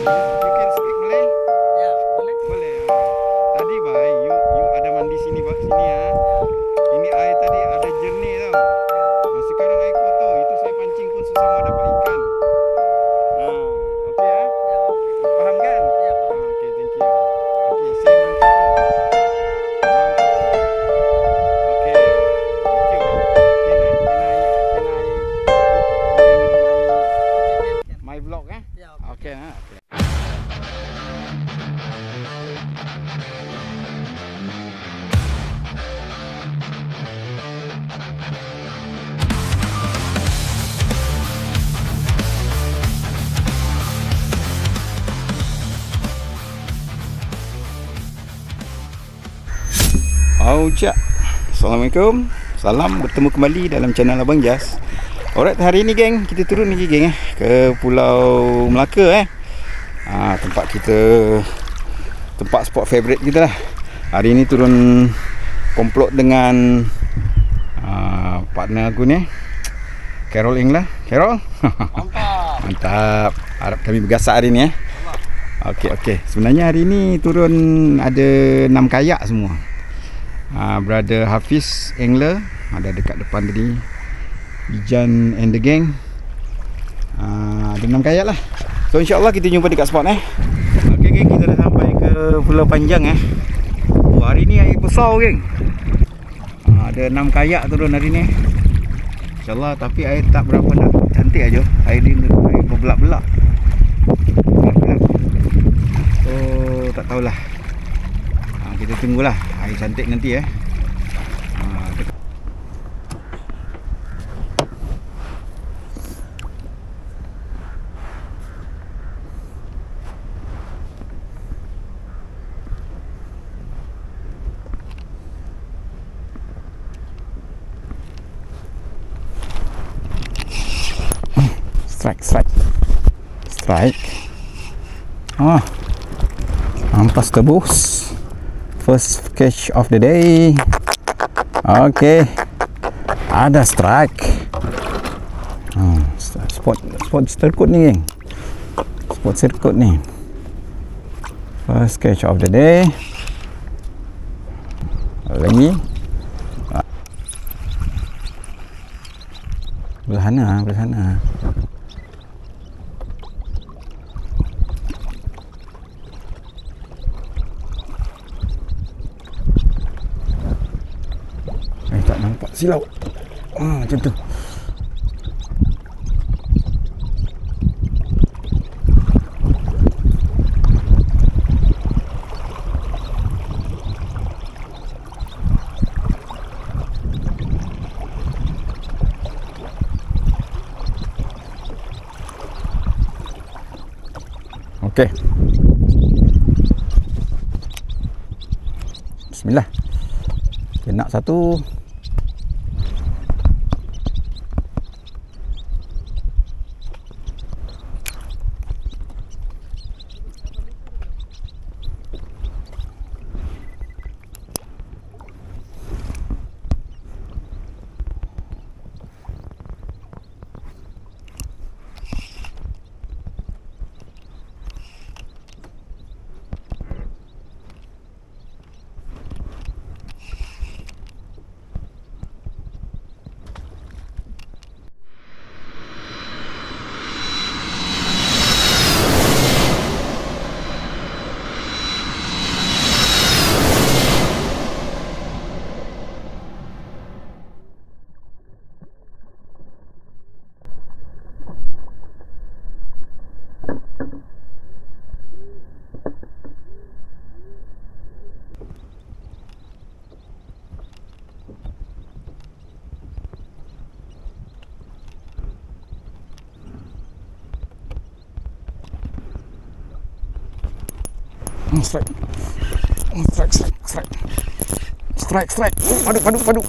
You can speak Malay? Ya, boleh. Boleh. Tadi bhai, you ada mandi sini sini ya. Ini air tadi ada jernih tau. Nah, sekarang air kotor. Itu saya pancing pun susah mau dapat ikan. Okey ya? Ya, okey. Faham kan? Ya, faham. Okey, thank you. Okey, saya mantap. Mantap. Okey. Thank you. Can I my vlog eh? Ya, Okey ha. Okey. Aucak. Assalamualaikum. Salam bertemu kembali dalam channel Abang Jas. Alright, hari ni geng, kita turun lagi geng ke Pulau Melaka tempat kita, tempat spot favorite kita lah. Hari ni turun komplot dengan partner aku ni, Carol Ing lah. Carol. Mantap. Mantap. Harap kami bergasak hari ni Okey. Sebenarnya hari ni turun ada 6 kayak semua. Brother Hafiz Angler ada dekat depan tadi, Ijan and the gang. Ada 6 kayak lah. So insyaAllah kita jumpa dekat spot Okey geng, kita dah sampai ke Pulau Panjang hari ni air besar geng. Ada 6 kayak turun hari ni InsyaAllah, tapi air tak berapa nak cantik aja. Air ni air berbelak-belak. So tak tahulah, kita tunggulah air cantik nanti Strike. Ampas tebus. First catch of the day. Okay, ada strike. Spot sirkut ni geng. Spot sirkut ni. First catch of the day. Lagi. Belah sana. Tak nampak silau. Macam tu. Okey. Bismillah. Kena satu. Strike. Padu. Padu.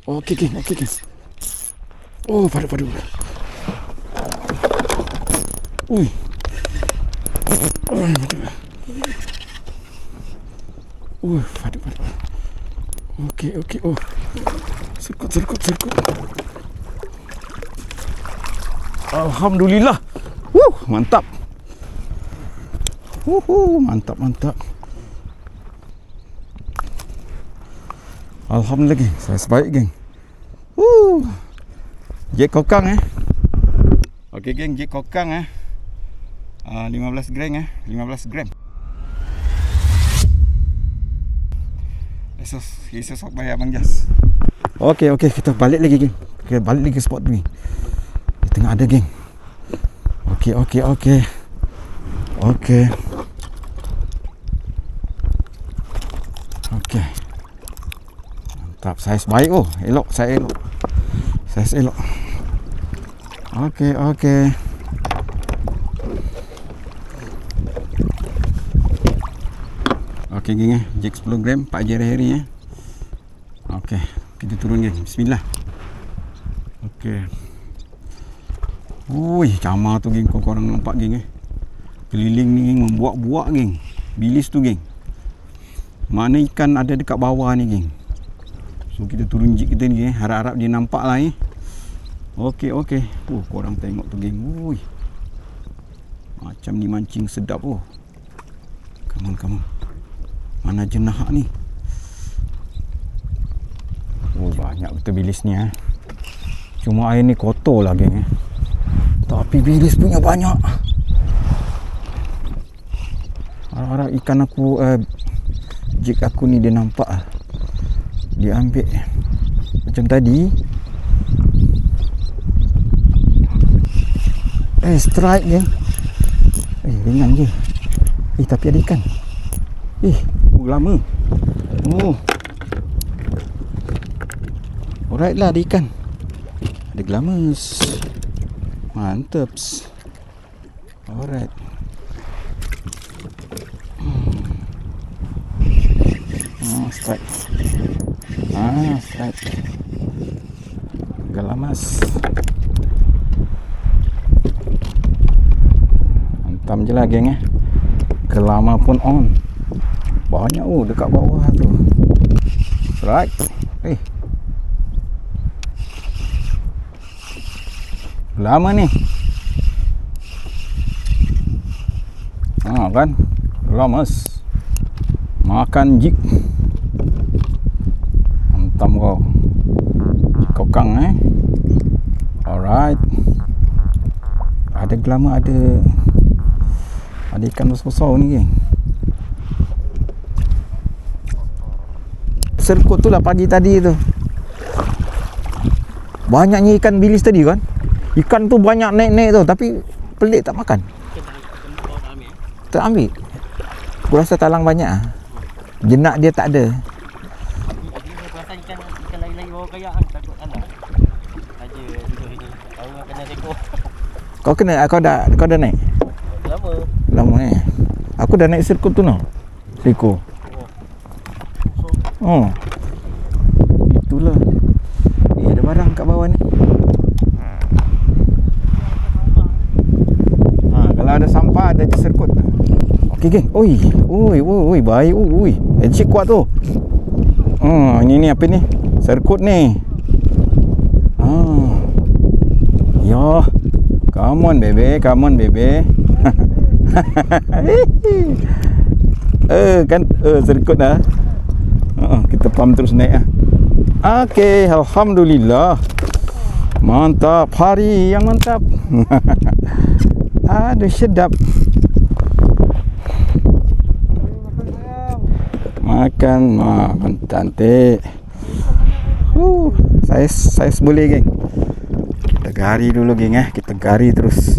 Okey. Oh, padu. Ui. Padu. Okey. Oh. Sirkut. Alhamdulillah. Mantap. Mantap, mantap. Alhamdulillah, geng. Saya sebaik, geng. Jig kokang Okey, geng, jig kokang 15 gram 15 gram. Esok bayar Abang Jas. Okey, kita balik lagi, geng. Kita balik lagi ke spot ni. Di tengah ada, geng. Okey. Mantap, saiz baik. Elok, saya elok. Saiz elok. Okey. Okey, geng, jig 10 gram Pak Haji hari ni. Okey, kita turun, geng. Bismillah. Okey. Camar tu, geng. Korang nampak, geng, keliling ni, geng, membuak-buak, geng. Bilis tu, geng. Mana ikan ada dekat bawah ni, geng. So kita turun jig kita ni, harap-harap dia nampak lah. Okey. Korang tengok tu, geng. Macam ni mancing sedap. Come on. Mana jenah ni? Banyak betul bilis ni. Cuma air ni kotor lah, geng. Tapi bilis punya banyak. Harap-harap ikan aku, jig aku ni dia nampak. Dia ambil macam tadi. Strike, geng. Ringan je. Tapi ada ikan. Lama. Alright lah, ada ikan. Ada glamus. Mantap. Alright. Strike. Strike. Glamus. Hantam je lah, geng. Kelama pun on. Banyak dekat bawah tu. Strike. Lama ni. Kan? Glamus. Makan jig. Hantam kau. Kokang, Alright. Ada gelama, ada ikan besar-besar ni, geng. Serkut tu lah pagi tadi tu. Banyaknya ikan bilis tadi, kan. Ikan tu banyak naik-naik tu, tapi pelik tak makan. Tak ambil. Aku rasa talang banyak. Jenak dia tak ada. Saya perasan ikan lain-lain bawa kayak kan, takut kalah. Saja duduk sini. Tahu kena rekod. Kau dah naik? Lama Aku dah naik sirkut tu, Seko. Itulah. Ada barang kat bawah ni. Kalau ada sampah, ada sirkut. Okey, geng. Baik. Headshake kuat tu. Ini apa ni? Sirkut ni. Ya. Come on, baby. Sirkut dah. Kita pam terus naik. Okey, alhamdulillah. Mantap, hari yang mantap. Aduh, sedap. Makan cantik. Saya boleh, geng. Kita gari dulu, geng. Kita gari terus.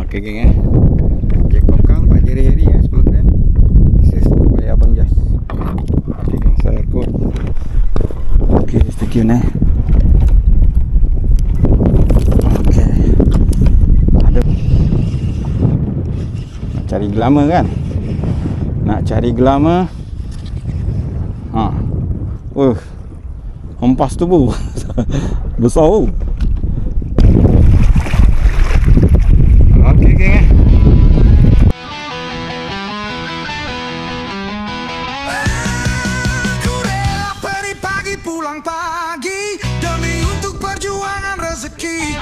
Okey, geng. Jig kokang Pak Haji hari 10 gram. This is bayar Abang Jas. Okey, geng, saya ikut. Okey, sekian Okey. Ada. Nak cari gelama, kan? Ha. Hempas tu bu. Besar tu. Okey geng. Ku rela pergi pagi pulang pagi demi untuk perjuangan rezeki.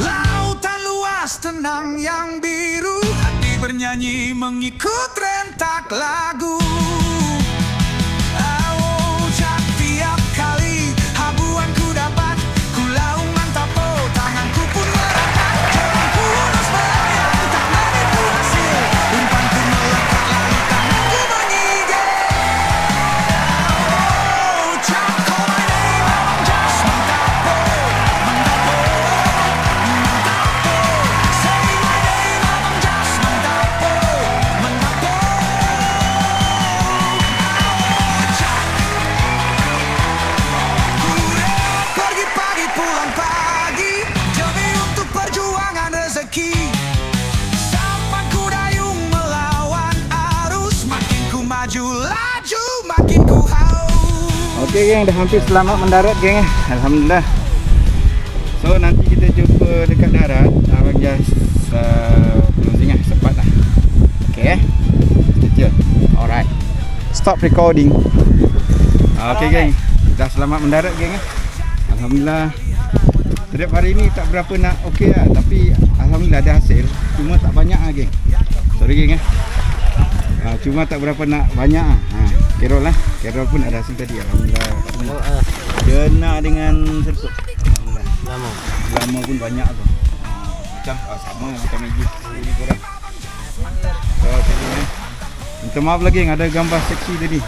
Lautan luas tenang yang biru, hati bernyanyi mengikut rentak lagu. Tiap kali habuan ku dapat, ku laung mantapo, tanganku pun merapat. Jalan punas melayang, tak menipu hasil. Umpanku melekat lalu tanganku mengigau. Call my name, I'm just mantapo, mantapo, mantapo. Say my name, I'm just mantapo, mantapo. Pergi pagi pulang pagi demi untuk perjuangan rezeki. Sampan ku dayung melawan arus, makin ku maju laju, makin ku haus. Okey geng, dah hampir selamat mendarat geng. Alhamdulillah. So nanti kita jumpa dekat darat. Abang just closing lah, sempat lah. Okey. Stay tune. Alright. Stop recording. Okey geng, dah selamat mendarat geng. Alhamdulillah. Trip hari ni tak berapa nak okey lah, tapi alhamdulillah ada hasil. Cuma tak banyak lah geng. Sorry geng cuma tak berapa nak banyak lah. Kerol lah. Kerol pun ada hasil tadi. Alhamdulillah. Kena dengan serkut. Alhamdulillah. Lama pun banyak tu. Macam sama macam Maggi. Ini korang. So tadi minta maaf lagi ada gambar seksi tadi.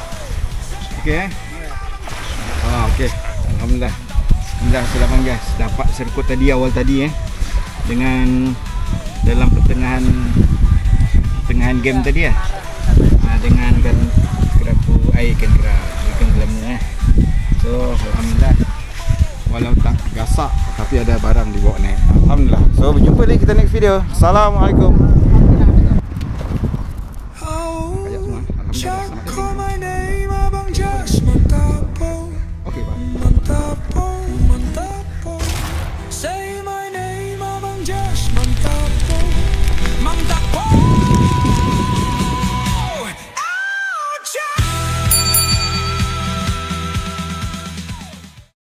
Okey okey. Alhamdulillah. Alhamdulillah sudah bang guys. Dapat serkut tadi awal tadi dengan dalam pertengahan game tadi dengan kan kerapu air ikan gelama So alhamdulillah, walau tak gasak tapi ada barang dibawa naik. Alhamdulillah. So berjumpa lagi kita next video. Assalamualaikum.